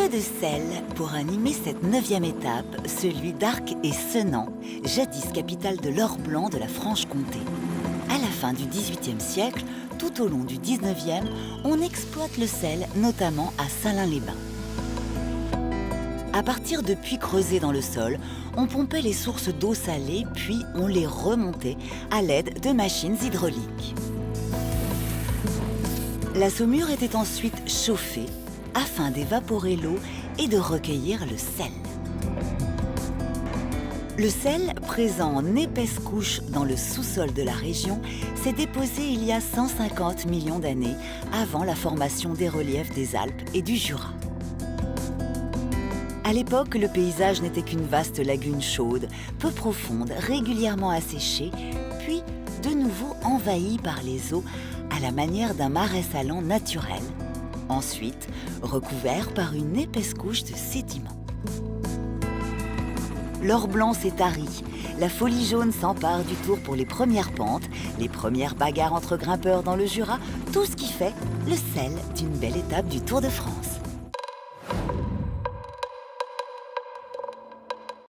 peu de sel pour animer cette 9e étape, celui d'Arc et Senan, jadis capitale de l'or blanc de la Franche-Comté. À la fin du XVIIIe siècle, tout au long du XIXe, on exploite le sel, notamment à Sallain-les-Bains. À partir de puits creusés dans le sol, on pompait les sources d'eau salée, puis on les remontait à l'aide de machines hydrauliques. La saumure était ensuite chauffée afin d'évaporer l'eau et de recueillir le sel. Le sel, présent en épaisse couche dans le sous-sol de la région, s'est déposé il y a 150 millions d'années, avant la formation des reliefs des Alpes et du Jura. À l'époque, le paysage n'était qu'une vaste lagune chaude, peu profonde, régulièrement asséchée, puis de nouveau envahie par les eaux à la manière d'un marais salant naturel. Ensuite, recouvert par une épaisse couche de sédiments. L'or blanc s'est tari, la folie jaune s'empare du tour pour les premières pentes, les premières bagarres entre grimpeurs dans le Jura, tout ce qui fait le sel d'une belle étape du Tour de France.